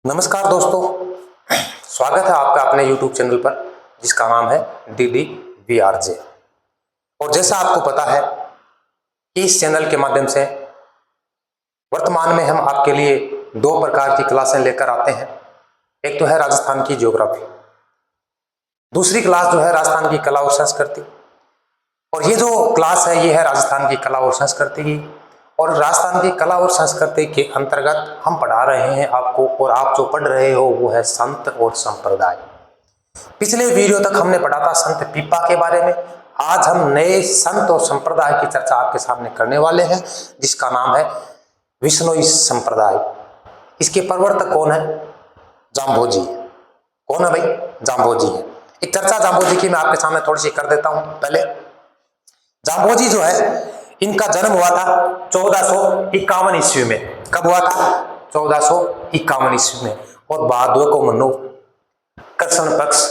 नमस्कार दोस्तों, स्वागत है आपका अपने YouTube चैनल पर जिसका नाम है DDVRJ। और जैसा आपको पता है कि इस चैनल के माध्यम से वर्तमान में हम आपके लिए दो प्रकार की क्लासें लेकर आते हैं। एक तो है राजस्थान की ज्योग्राफी, दूसरी क्लास जो है राजस्थान की कला और संस्कृति। और ये जो क्लास है ये है राजस्थान की कला और संस्कृति की। और राजस्थान की कला और संस्कृति के अंतर्गत हम पढ़ा रहे हैं आपको, और आप जो पढ़ रहे हो वो है संत और संप्रदाय। पिछले वीडियो तक हमने पढ़ा था संत पीपा के बारे में। आज हम नए संत और संप्रदाय की चर्चा आपके सामने करने वाले हैं जिसका नाम है विश्नोई संप्रदाय। इसके प्रवर्तक कौन है? जाम्भोजी। कौन है भाई? जाम्भोजी है। एक चर्चा जाम्भोजी की मैं आपके सामने थोड़ी सी कर देता हूं। पहले जाम्भोजी जो है इनका जन्म हुआ था 1451 ईस्वी में। कब हुआ था? 1451 ईस्वी में। और भादव को मनो कृष्ण पक्ष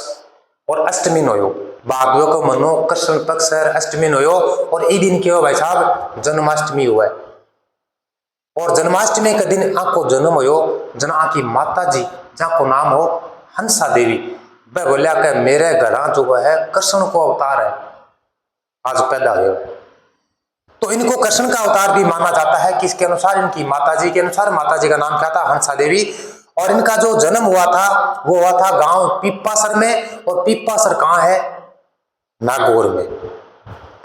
और अष्टमी नोयो। भादव को मनो कृष्ण पक्ष और अष्टमी नोयो। और इस दिन के भाई साहब जन्माष्टमी हुआ है। और जन्माष्टमी के दिन आपको जन्म हो जना की माता जी जहाँ को नाम हो हंसा देवी। वह बोलिया कि मेरे घर जो है कृष्ण को अवतार है, आज पैदा हुए। तो इनको कृष्ण का अवतार भी माना जाता है कि इसके अनुसार इनकी माताजी के अनुसार, माताजी का नाम क्या था? हंसा देवी। और इनका जो जन्म हुआ था वो हुआ था गांव पीपासर में। और पीपासर कहाँ है? नागौर में।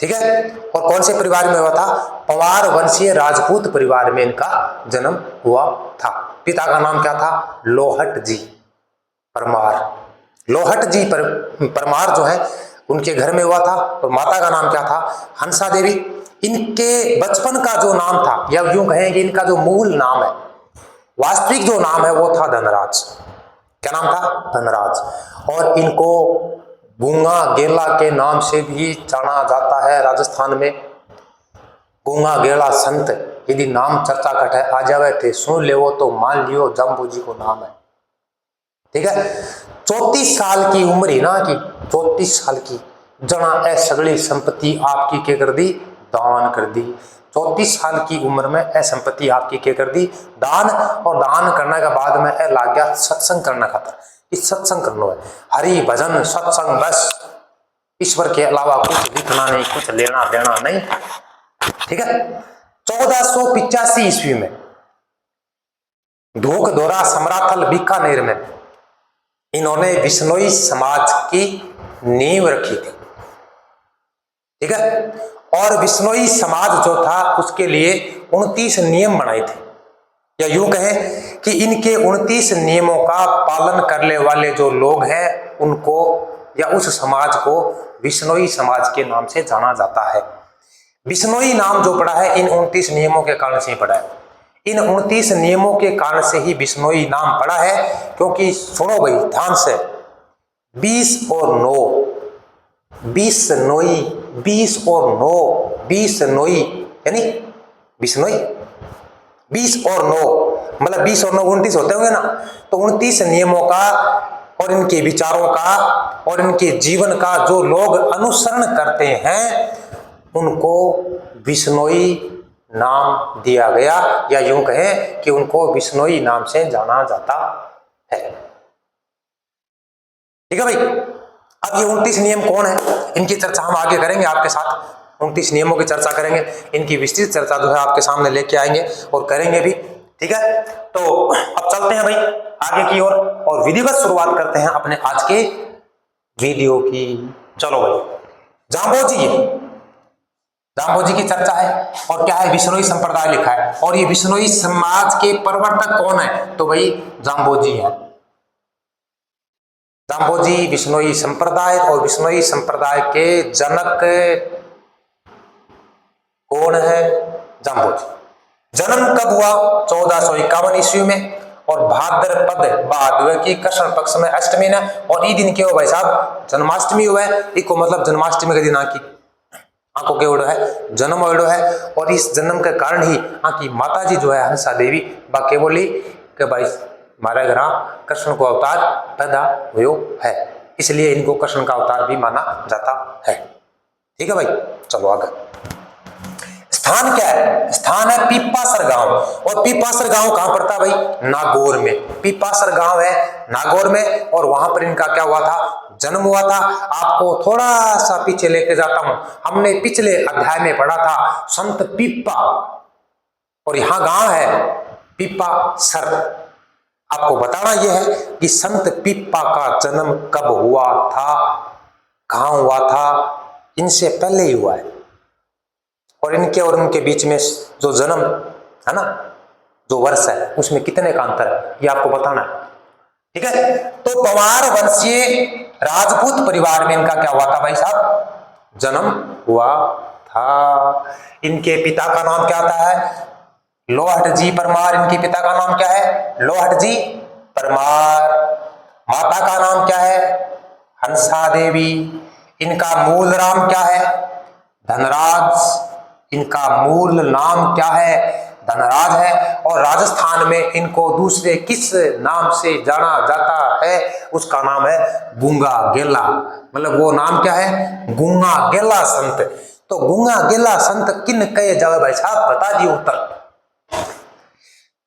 ठीक है। और कौन से परिवार में हुआ था? पवार वंशीय राजपूत परिवार में इनका जन्म हुआ था। पिता का नाम क्या था? लोहट जी परमार। लोहट जी परमार जो है उनके घर में हुआ था। और माता का नाम क्या था? हंसा देवी। इनके बचपन का जो नाम था, या यूं कहें कि इनका जो मूल नाम है, वास्तविक जो नाम है वो था धनराज। क्या नाम था? धनराज। और इनको गूंगा गेला के नाम से भी जाना जाता है राजस्थान में। गूंगा गेला संत यदि नाम चर्चा कटे आ जावे थे सुन ले वो तो मान लियो जाम्भोजी को नाम है। ठीक है। 34 साल की उम्र ही ना की 34 साल की जना ए सगली संपत्ति आपकी क्या कर दी? दान कर दी। 34 साल की उम्र में ए संपत्ति आपकी क्या कर दी? दान। और दान करने के बाद में ए लाग गया सत्संग करना खातर। इस सत्संग करना है, हरि भजन सत्संग, बस ईश्वर के अलावा कुछ दिखना नहीं, कुछ लेना देना नहीं। ठीक है। 1485 ईस्वी में धोक दोरा समराथल बीकानेर में इन्होंने विश्नोई समाज की नींव रखी थी। ठीक है। और विश्नोई समाज जो था उसके लिए 29 नियम बनाए थे, या यूं कहें कि इनके 29 नियमों का पालन करने वाले जो लोग हैं उनको या उस समाज को विश्नोई समाज के नाम से जाना जाता है। विश्नोई नाम जो पड़ा है इन 29 नियमों के कारण से ही पड़ा है। इन 29 नियमों के कारण से ही विश्नोई नाम पड़ा है। क्योंकि सुनो भाई ध्यान से, 20 और 9, 20 नोई, 20 और 9, 20 नोई यानी विश्नोई। 20 और 9 मतलब 20 और 9 29 होते होंगे ना। तो 29 नियमों का और इनके विचारों का और इनके जीवन का जो लोग अनुसरण करते हैं उनको विश्नोई नाम दिया गया, या यूं कहें कि उनको विश्नोई नाम से जाना जाता है। ठीक है भाई। अब ये 29 नियम कौन है इनकी चर्चा हम आगे करेंगे आपके साथ। 29 नियमों की चर्चा करेंगे, इनकी विस्तृत चर्चा जो है आपके सामने लेके आएंगे और करेंगे भी। ठीक है। तो अब चलते हैं भाई आगे की ओर और विधिवत शुरुआत करते हैं अपने आज के वीडियो की। चलो भाई, जाम्भोजी की चर्चा है। और क्या है? विश्नोई संप्रदाय लिखा है। और ये विश्नोई समाज के प्रवर्तक कौन है? तो भाई जाम्भोजी है। जाम्भोजी विश्नोई संप्रदाय, और विश्नोई संप्रदाय के जनक कौन है? जाम्भोजी। जन्म कब हुआ? 1451 ईस्वी में। और भाद्रपद भादव की कृष्ण पक्ष में अष्टमी ने। और ई दिन के हो भाई साहब जन्माष्टमी हुआ है। इको मतलब जन्माष्टमी के दिन आंखों के ओढ़ो है जन्म ओढ़ो है। और इस जन्म के कारण ही आंकी माता जी जो है हंसा देवी बाके बोली कि भाई हमारे घर कृष्ण को अवतार पैदा हुआ है, इसलिए इनको कृष्ण का अवतार भी माना जाता है। ठीक है भाई। चलो आगे। स्थान क्या है? स्थान है पीपासर गांव। और पीपासर गांव कहां पड़ता है भाई? नागौर में। पीपासर गांव है नागौर में, और वहां पर इनका क्या हुआ था? जन्म हुआ था। आपको थोड़ा सा पीछे लेके जाता हूं, हमने पिछले अध्याय में पढ़ा था संत पीपा, और यहां गांव है पीपासर। आपको बताना यह है कि संत पीपा का जन्म कब हुआ था, कहां हुआ था? इनसे पहले ही हुआ है, और इनके और उनके बीच में जो जन्म है ना, जो वर्ष है, उसमें कितने का अंतर है, ये आपको बताना है। ठीक है, तो पंवार वंशीय राजपूत परिवार में इनका क्या हुआ था भाई साहब? जन्म हुआ था। इनके पिता का नाम क्या आता है? लोहट जी परमार। इनके पिता का नाम क्या है? लोहट जी परमार। माता का नाम क्या है? हंसा देवी। इनका मूल नाम क्या है? धनराज। इनका मूल नाम क्या है? धनराज है। और राजस्थान में इनको दूसरे किस नाम से जाना जाता है? उसका नाम है गूंगा गेला। मतलब वो नाम क्या है? गूंगा गेला संत। तो गूंगा गेला संत किन कहे जावे भाई साहब? बता दिए उत्तर।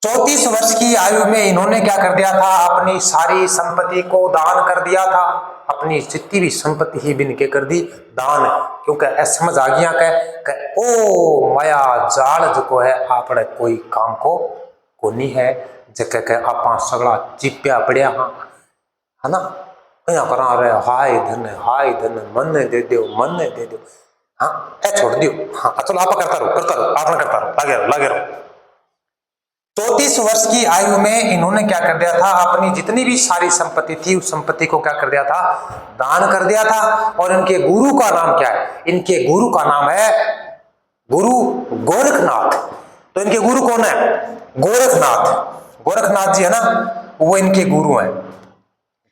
34 वर्ष की आयु में इन्होंने क्या कर दिया था? अपनी सारी संपत्ति को दान कर दिया था। अपनी जितनी भी संपत्ति ही बिन के कर दी दान, क्योंकि ऐसा समझ आ गया कि ओ माया जाल जो है आपने कोई काम को कोनी है, जगह के आपा सगड़ा चिप्या पड़िया हाँ, है ना, यहाँ करा रहे हाय धन मन दे दो, मन दे दो, हाँ ऐ छोड़ दियो, हाँ चलो आप करता रहो आपने करता रहो, लगे रहो। 34 वर्ष की आयु में इन्होंने क्या कर दिया था? अपनी जितनी भी सारी संपत्ति थी उस संपत्ति को क्या कर दिया था? दान कर दिया था। और इनके गुरु का नाम क्या है? इनके गुरु का नाम है गुरु गोरखनाथ। तो इनके गुरु कौन है? गोरखनाथ। गोरखनाथ जी है ना, वो इनके गुरु हैं।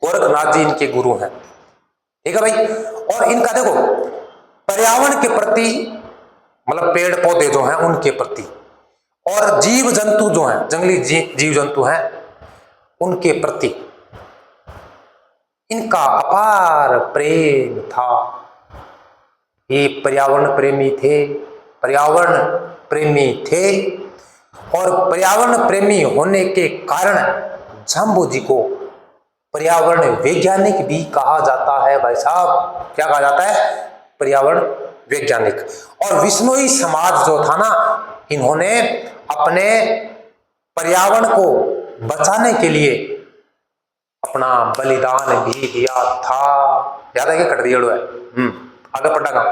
गोरखनाथ जी इनके गुरु हैं। ठीक है भाई। और इनका देखो पर्यावरण के प्रति, मतलब पेड़ पौधे जो हैं उनके प्रति, और जीव जंतु जो हैं, जंगली जीव जंतु हैं, उनके प्रति इनका अपार प्रेम था। ये पर्यावरण प्रेमी थे, और पर्यावरण प्रेमी होने के कारण जाम्बू जी को पर्यावरण वैज्ञानिक भी कहा जाता है भाई साहब। क्या कहा जाता है? पर्यावरण वैज्ञानिक। और विश्नोई समाज जो था ना, इन्होंने अपने पर्यावरण को बचाने के लिए अपना बलिदान भी दिया था। याद है कि कट दिया है? आगे पढ़ा।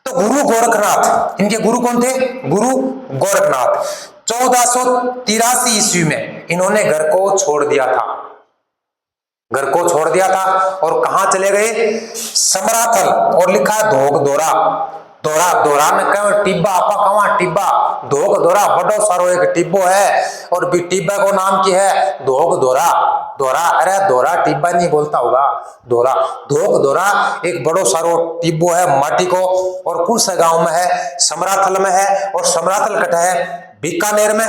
तो गुरु गोरखनाथ, इनके गुरु कौन थे? गुरु गोरखनाथ। 1483 ईस्वी में इन्होंने घर को छोड़ दिया था। और कहां चले गए? समराथल। और लिखा धोक दोरा। दोरा में कहा टिब्बा, आपा कहा टिब्बा, धोक दोरा बड़ो सारो एक टिब्बो है, और भी टिब्बा को नाम की है धोक दोरा। अरे दोरा टिब्बा नहीं बोलता होगा, धोक दोरा एक बड़ो सारो टिब्बो है माटी को। और कौन सा गांव में है? समराथल में है। और समराथल कट है बीकानेर में।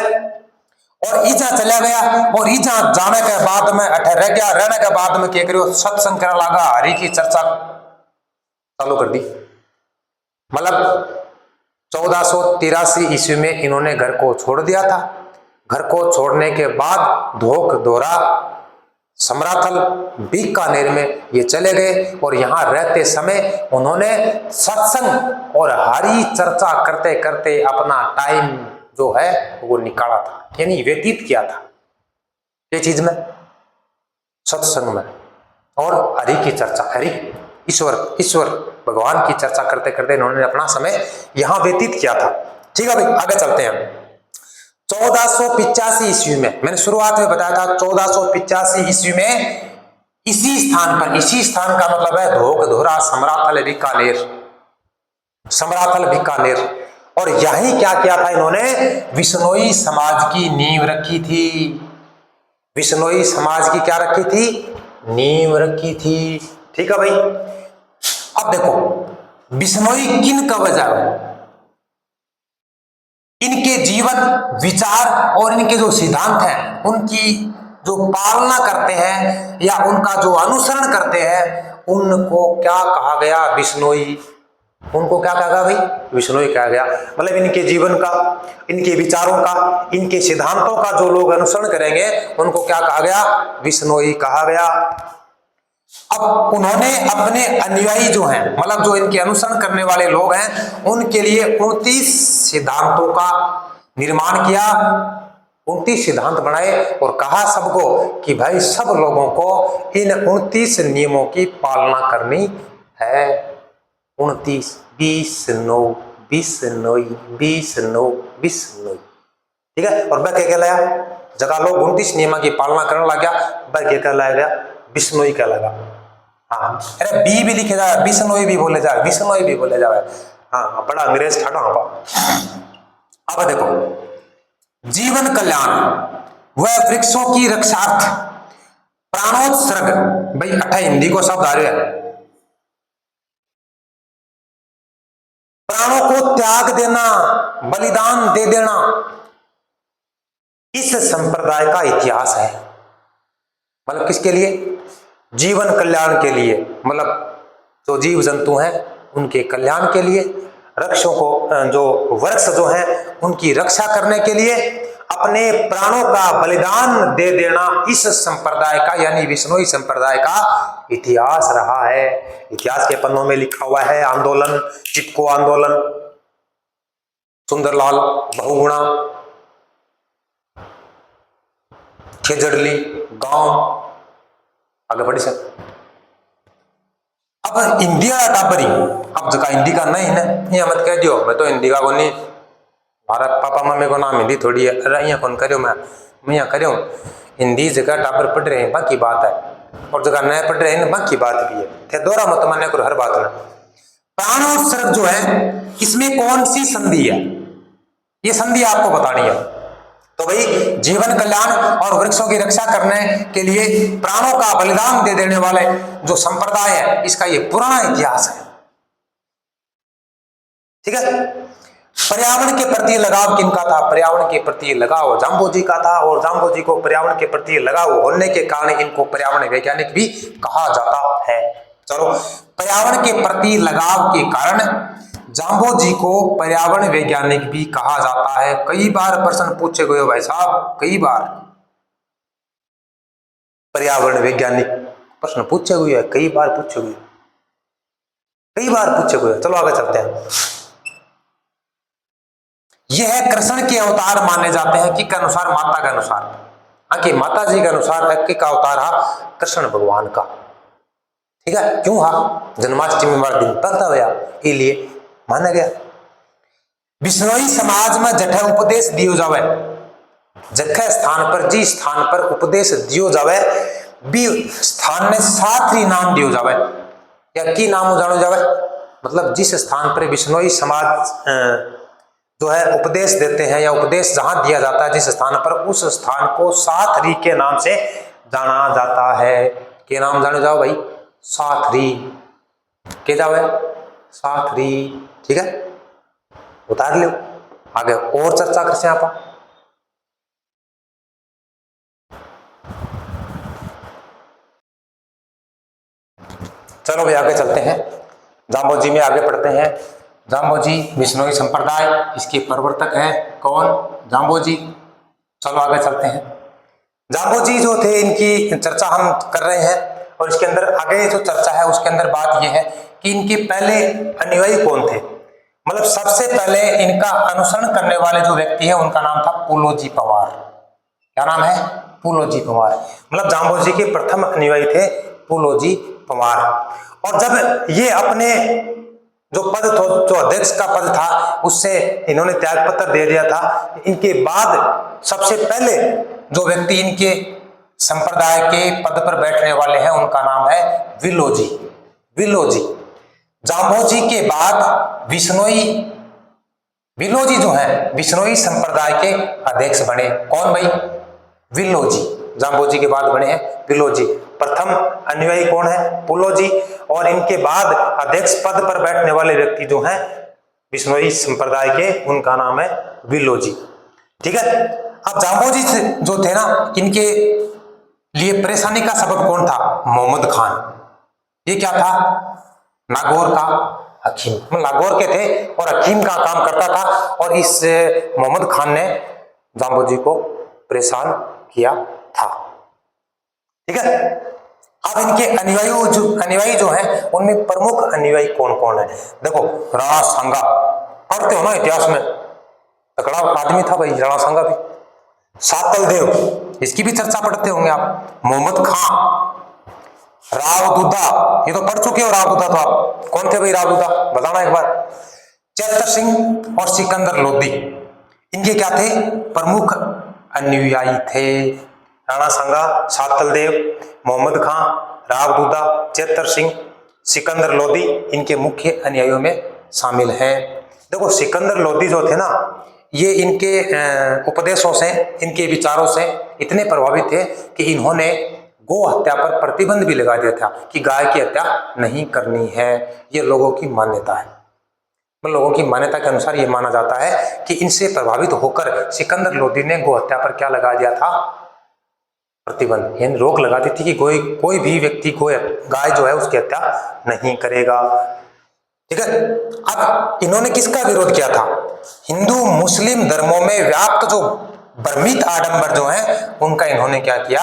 और ईजा चला गया, और ईजा जाने के बाद में अठे रह गया। रहने के बाद में क्या करियो? सत्संग करने लगा, हरि की चर्चा चालू कर दी। मतलब 1483 ईस्वी में इन्होंने घर को छोड़ दिया था। घर को छोड़ने के बाद धोक दोरा, समराथल, बीकानेर में ये चले गए। और यहाँ रहते समय उन्होंने सत्संग और हरि चर्चा करते करते अपना टाइम जो है वो निकाला था, यानी व्यतीत किया था। ये चीज में, सत्संग में और हरि की चर्चा, हरि ईश्वर भगवान की चर्चा करते करते इन्होंने अपना समय यहां व्यतीत किया था। ठीक है भाई, आगे चलते हैं। 1485 ईस्वी में, मैंने शुरुआत में बताया था 1485 ईस्वी में इसी स्थान का मतलब है धोक धोरा, समराथल बीकानेर। और यही क्या किया था? इन्होंने विश्नोई समाज की नींव रखी थी। विश्नोई समाज की क्या रखी थी? नींव रखी थी। ठीक है भाई। अब देखो विश्नोई किन का वजह, इनके जीवन विचार और इनके जो सिद्धांत हैं उनकी जो पालना करते हैं या उनका जो अनुसरण करते हैं, उनको क्या कहा गया? विश्नोई उनको क्या कहा गया भाई? विश्नोई कहा गया। मतलब इनके जीवन का, इनके विचारों का, इनके सिद्धांतों का जो लोग अनुसरण करेंगे उनको क्या कहा गया? विश्नोई कहा गया। अब उन्होंने अपने अनुयायी जो हैं, मतलब जो इनके अनुसरण करने वाले लोग हैं, उनके लिए 29 सिद्धांतों का निर्माण किया, 29 सिद्धांत बनाए और कहा सबको कि भाई सब लोगों को इन 29 नियमों की पालना करनी है। 29, 20 9 20 9 20 9 20 9, ठीक है। और वह क्या कहलाया? जगह लोग 29 नियमों की पालना करने लग गया, वह क्या कहलाया गया? बिश्नोई कहलाया। हाँ, अरे बी भी लिखे जाए, बिश्नोई भी बोले जाए, बिश्नोई भी बोले जाए। हाँ, बड़ा अंग्रेज ठाडा। अब देखो, जीवन कल्याण व वृक्षों की रक्षार्थ प्राणोत्सर्ग, भाई अट्ठा हिंदी को शब्द आ रहे हैं। प्राणों को त्याग देना, बलिदान दे देना, इस संप्रदाय का इतिहास है। मतलब किसके लिए? जीवन कल्याण के लिए, मतलब जो जीव जंतु हैं उनके कल्याण के लिए, वृक्षों को, जो वृक्ष जो हैं उनकी रक्षा करने के लिए अपने प्राणों का बलिदान दे देना, इस संप्रदाय का यानी विश्नोई संप्रदाय का इतिहास रहा है। इतिहास के पन्नों में लिखा हुआ है। आंदोलन, चिपको आंदोलन, सुंदरलाल बहुगुणा, खेजड़ली गांव, आगे बढ़ी सर। अब हिंदी का टापरी, अब जगह हिंदी का नहीं ना, ये मत कह दियो मैं तो हिंदी का को नहीं, हमारा पापा मम्मी को नाम हिंदी थोड़ी है, अरे यहाँ कौन करो, मैं यहाँ करूँ हिंदी। जगह टापर पढ़ रहे हैं बाकी बात है, और जगह नए पढ़ रहे हैं बाकी बात भी है, थे दोहरा मत मान्य करो हर बात में। प्राणोत्सर्ग जो है इसमें कौन सी संधि है? ये संधि आपको बतानी है। तो भाई जीवन कल्याण और वृक्षों की रक्षा करने के लिए प्राणों का बलिदान दे देने वाले जो संप्रदाय है, इसका ये पुराना इतिहास है, ठीक है। पर्यावरण के प्रति लगाव किनका था? पर्यावरण के प्रति लगाव जाम्बोजी का था, और जाम्बोजी को पर्यावरण के प्रति लगाव होने के कारण इनको पर्यावरण वैज्ञानिक भी कहा जाता है। चलो, पर्यावरण के प्रति लगाव के कारण जाम्बोजी को पर्यावरण वैज्ञानिक भी कहा जाता है। कई बार प्रश्न पूछे गए भाई साहब, कई बार पर्यावरण वैज्ञानिक प्रश्न पूछे हुए, कई बार पूछे हुए, कई बार पूछे हुए। चलो आगे चलते हैं। यह कृष्ण के अवतार माने जाते हैं, कि अनुसार माता के अनुसार, कि माता जी के अनुसार के का अवतार है कृष्ण भगवान का, ठीक है। क्यों? हा जन्माष्टमी वाले दिन पड़ता हुआ, इसलिए माना गया। बिश्नोई समाज में जठे उपदेश दियो जावे, जखे स्थान पर जी स्थान पर उपदेश दियो जावे, बी स्थान में साथी नाम दियो जावे, या की नाम जानो जावे। मतलब जिस स्थान पर बिश्नोई समाज जो है उपदेश देते हैं, या उपदेश जहां दिया जाता है जिस स्थान पर, उस स्थान को साथरी के नाम से जाना जाता है। के नाम जानो जाओ भाई? साथरी के जावे, साथरी, ठीक है। उतार लो, आगे और चर्चा करते हैं आप। चलो भाई आगे चलते हैं, जाम्बोजी में आगे पढ़ते हैं। जाम्बोजी बिश्नोई संप्रदाय, इसके प्रवर्तक हैं कौन? जाम्बोजी। चलो आगे चलते हैं। जाम्बोजी जो थे इनकी चर्चा हम कर रहे हैं, और इसके अंदर आगे जो चर्चा है उसके अंदर बात यह है कि इनके पहले अनुयायी कौन थे। मतलब सबसे पहले इनका अनुसरण करने वाले जो व्यक्ति है उनका नाम था फूलोजी पंवार। क्या नाम है? फूलोजी पंवार। मतलब जाम्बोजी के प्रथम अनुयायी थे फूलोजी पंवार। और जब ये अपने जो पद जो अध्यक्ष का पद था उससे इन्होंने त्याग पत्र दे दिया था, इनके बाद सबसे पहले जो व्यक्ति इनके संप्रदाय के पद पर बैठने वाले हैं उनका नाम है विलोजी। विलोजी जाम्बोजी के बाद विलोजी जो है बिश्नोई संप्रदाय के अध्यक्ष बने। कौन भाई? विलोजी। जाम्बोजी के बाद बने हैं विलोजी। प्रथम अनुयायी कौन है? फूलोजी। और इनके बाद अध्यक्ष पद पर बैठने वाले व्यक्ति जो हैं बिश्नोई संप्रदाय के, उनका नाम है विलोजी, ठीक है। अब जाम्बोजी जो थे ना, इनके लिए परेशानी का सबब कौन था? मोहम्मद खान। ये क्या था? नागौर का हकीम, मतलब लाहौर के थे और हकीम का काम करता था। और इस मोहम्मद खान ने जाम्बो जी को परेशान किया था। ठीक है। अब इनके अनुयायी जो हैं उनमें प्रमुख अनुयायी कौन कौन है? देखो, राणा सांगा, पढ़ते हो ना इतिहास में, तगड़ा आदमी था भाई राणा सांगा भी। सातल देव, इसकी भी चर्चा पढ़ते होंगे आप। मोहम्मद खां, राव दुद्धा, ये तो पढ़ चुके हो राव दुद्धा। तो आप कौन थे भाई राव दुद्धा, बताना एक बार। चैतर सिंह और सिकंदर लोदी, इनके क्या थे? प्रमुख अनुयायी थे। राणा सांगा, सातल देव, मोहम्मद खां, राव दुद्धा, चैतर सिंह, सिकंदर लोदी इनके मुख्य अनुयायियों में शामिल हैं। देखो, सिकंदर लोदी जो थे ना, ये इनके उपदेशों से, इनके विचारों से इतने प्रभावित थे कि इन्होंने गौ हत्या पर प्रतिबंध भी लगा दिया था कि गाय की हत्या नहीं करनी है। ये लोगों की मान्यता है। लोगों की मान्यता के अनुसार ये माना जाता है कि इनसे प्रभावित होकर सिकंदर लोदी ने गौ हत्या पर क्या लगा दिया था? प्रतिबंध, यानी रोक लगा दी थी कि कोई भी व्यक्ति गाय जो है उसकी हत्या नहीं करेगा। ठीक है। अब इन्होंने किसका विरोध किया था? हिंदू मुस्लिम धर्मों में व्याप्त जो भ्रमित आडंबर जो है उनका इन्होंने क्या किया?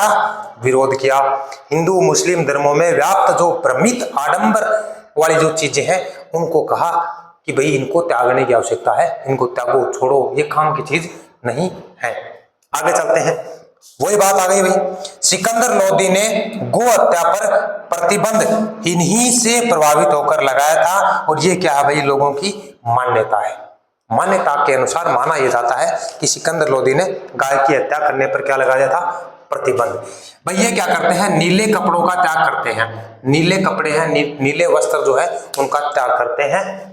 विरोध किया। हिंदू मुस्लिम धर्मों में व्याप्त जो भ्रमित आडंबर वाली जो चीजें हैं उनको कहा कि भाई इनको त्यागने की आवश्यकता है, इनको त्यागो, छोड़ो, ये काम की चीज नहीं है। आगे चलते हैं। वही बात आ गई भाई, सिकंदर लोदी ने गो हत्या पर प्रतिबंध इन्हीं से प्रभावित होकर लगाया था। और ये क्या है भाई? लोगों की मान्यता है। मान्यता के अनुसार माना यह जाता है कि सिकंदर लोदी ने गाय की हत्या करने पर क्या लगा दिया था? प्रतिबंध। भाई ये क्या करते हैं? नीले कपड़ों का त्याग करते हैं। नीले कपड़े हैं, नीले वस्त्र जो है उनका त्याग करते हैं।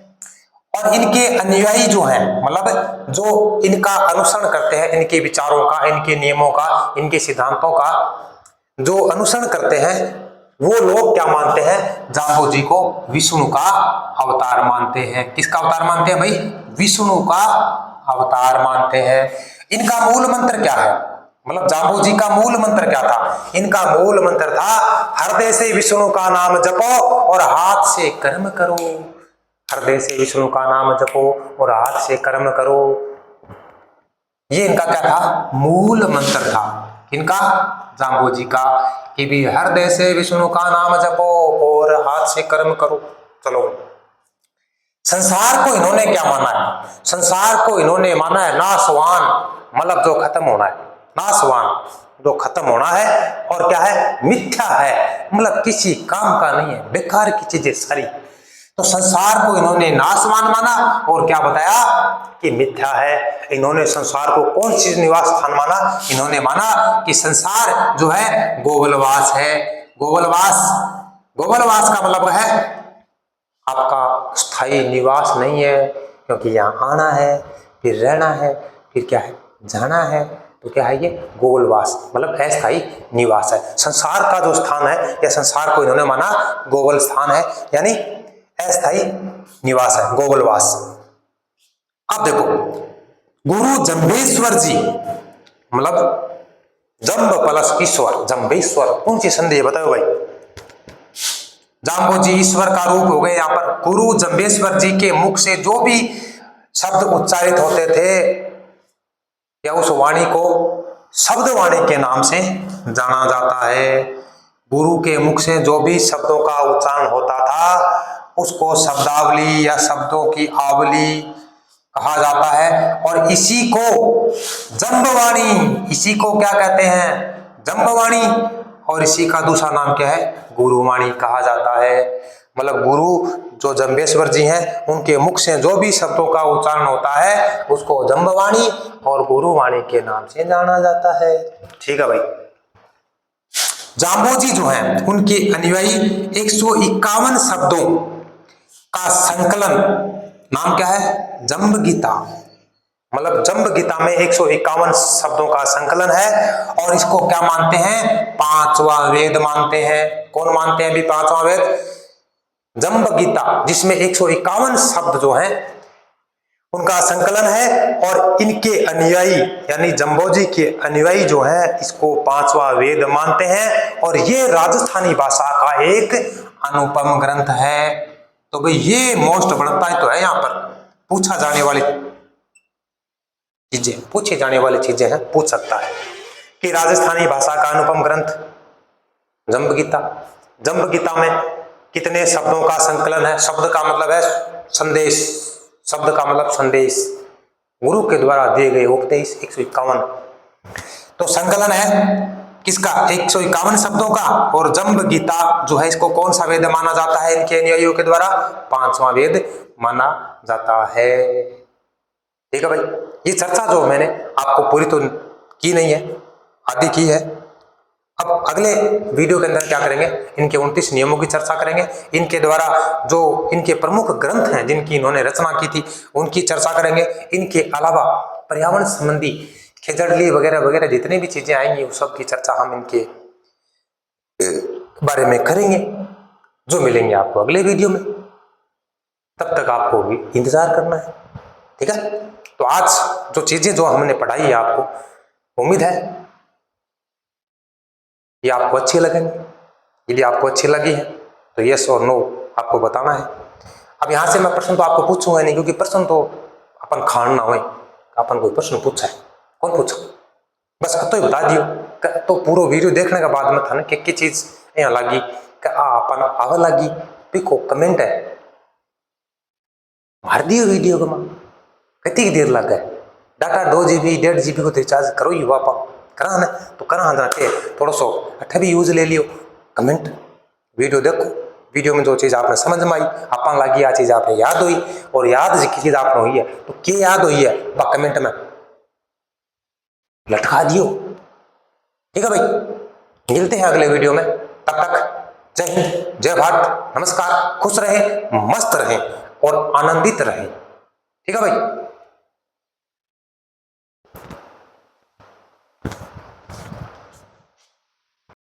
और इनके अनुयायी जो हैं, मतलब जो इनका अनुसरण करते हैं, इनके विचारों का, इनके नियमों का, इनके सिद्धांतों का जो अनुसरण करते हैं, वो लोग क्या मानते हैं? जाम्बो जी को विष्णु का अवतार मानते हैं। किसका अवतार मानते हैं भाई? विष्णु का अवतार मानते हैं। इनका मूल मंत्र क्या है? मतलब जाम्बो जी का मूल मंत्र क्या था? इनका मूल मंत्र था, हृदय से विष्णु का नाम जपो और हाथ से कर्म करो। हृदय से विष्णु का नाम जपो और हाथ से कर्म करो। ये इनका क्या था? मूल मंत्र था। इनका जाम्बो जी का, कि भी हृदय से विष्णु का नाम जपो और हाथ से कर्म करो। चलो, संसार को इन्होंने क्या माना है? संसार को इन्होंने माना है नाशवान, मतलब जो खत्म होना है। नाशवान, जो खत्म होना है। और क्या है? मिथ्या है, मतलब किसी काम का नहीं है, बेकार की चीजें सारी। तो संसार को इन्होंने नाशवान माना और क्या बताया? कि मिथ्या है। इन्होंने संसार को कौन सी निवास स्थान माना? इन्होंने माना कि संसार जो है गोवलवास है। गोवलवास, गोवलवास का मतलब है आपका स्थायी निवास नहीं है, क्योंकि यहाँ आना है, फिर रहना है, फिर क्या है? जाना है। तो क्या है ये? गोवलवास, मतलब अस्थायी निवास है। संसार का जो स्थान है या संसार को इन्होंने माना गोवल स्थान है, यानी अस्थायी निवास है, गोवलवास। अब देखो, गुरु जंबेश्वर जी, मतलब जंब प्लस ईश्वर, जंबेश्वर, कौन सी संधि है बताओ भाई? जाम्बो जी ईश्वर का रूप हो गए। यहाँ पर गुरु जंबेश्वर जी के मुख से जो भी शब्द उच्चारित होते थे या उस वाणी को शब्द वाणी के नाम से जाना जाता है। गुरु के मुख से जो भी शब्दों का उच्चारण होता था उसको शब्दावली या शब्दों की आवली कहा जाता है। और इसी को जंबवाणी, इसी को क्या कहते हैं? जंबवाणी। और इसी का दूसरा नाम क्या है? गुरुवाणी कहा जाता है। मतलब गुरु जो जंबेश्वर जी हैं उनके मुख से जो भी शब्दों का उच्चारण होता है उसको जंबवाणी और गुरुवाणी के नाम से जाना जाता है। ठीक है भाई। जाम्बो जी जो हैं उनके अनुयायी 151 शब्दों का संकलन, नाम क्या है? जंब गीता। मतलब जंब गीता में 151 शब्दों का संकलन है। और इसको क्या मानते हैं? पांचवा वेद मानते हैं। कौन मानते हैं भी पांचवा वेद? जंब गीता, जिसमें 151 शब्द जो हैं उनका संकलन है। और इनके अनुयायी यानी जंबो जी के अनुयायी जो हैं इसको पांचवा वेद मानते हैं। और ये राजस्थानी भाषा का एक अनुपम ग्रंथ है। तो भाई ये मोस्ट बढ़ता तो है, यहाँ पर पूछा जाने वाली चीजें, पूछी जाने वाली चीजें हैं, पूछ सकता है कि राजस्थानी भाषा का अनुपम ग्रंथ जंब गीता, जंब गीता में कितने शब्दों का संकलन है? शब्द का मतलब है संदेश, शब्द का मतलब संदेश, गुरु के द्वारा दिए गए उपदेश 151। तो संकलन है किसका? 151 शब्दों का। और जंब गीता जो है इसको कौन सा वेद माना जाता है इनके अनुयायियों के द्वारा? 5वां वेद माना जाता है। ठीक है भाई, ये चर्चा जो मैंने आपको पूरी तो की नहीं है, आधी की है। अब अगले वीडियो के अंदर क्या करेंगे, इनके 29 नियमों की चर्चा करेंगे, इनके द्वारा जो इनके प्रमुख ग्रंथ हैं जिनकी इन्होंने रचना की थी उनकी चर्चा करेंगे। इनके अलावा पर्यावरण संबंधी खेजड़ली वगैरह वगैरह जितनी भी चीजें आएंगी उस सब की चर्चा हम इनके बारे में करेंगे, जो मिलेंगे आपको अगले वीडियो में। तब तक आपको भी इंतजार करना है। ठीक है, तो आज जो चीजें जो हमने पढ़ाई है आपको, उम्मीद है ये आपको अच्छी लगेंगी। यदि आपको अच्छी लगी है तो यस और नो आपको बताना है। अब यहाँ से मैं प्रश्न तो आपको पूछूंगा नहीं, क्योंकि प्रश्न तो अपन खान ना हो, अपन कोई प्रश्न पूछा है, कौन पूछा, बस तो ही बता दियो। तो पूरा वीडियो देखने के बाद में था ना कि चीज यहाँ लगी अपन आवा लगी पिको कमेंट है मार दियो वीडियो को, मां कितनी देर लग गए, डाटा 2 GB 1.5 GB को रिचार्ज करो ही वापा करा ना, तो करा जाके थोड़ा सो अठे भी यूज ले लियो। कमेंट वीडियो देखो, वीडियो में जो चीज आपने समझ में आई, अपन लगी आ चीज आपने याद हुई, और याद जिसकी चीज आपने हुई है तो क्या याद हुई है वह कमेंट में लटका दियो। ठीक है भाई, मिलते हैं अगले वीडियो में, तब तक जय हिंद, जय भारत, नमस्कार, खुश रहें, मस्त रहें और आनंदित रहें। ठीक है भाई।